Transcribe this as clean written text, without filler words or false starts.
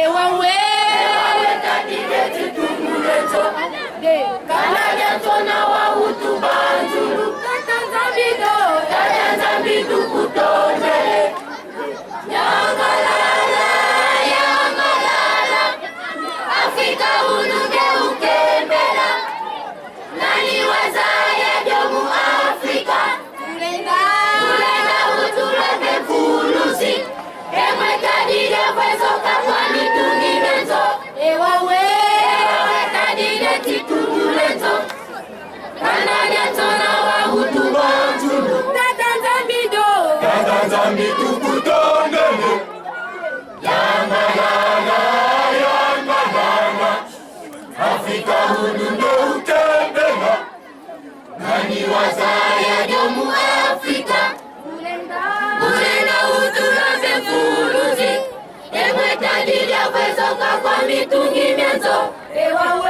ewawe kandidati tumuleto kananya tona wa utu banjulu katanzambidu kutondele yangalala Afrika unuge ukembela nani wazaya jomu Afrika kulenda utulete fulusi emwe kadide kwezoka kwa mitungi menzo ewawe kadide titumuleto kananya tona wa utu banjulu katanzambidu kutondele yangalala Afrika unuge ukembela nani wazaya jomu Afrika kulenda utulete fulusi emwe kadide kwezoka kwa mitungi menzo ewawe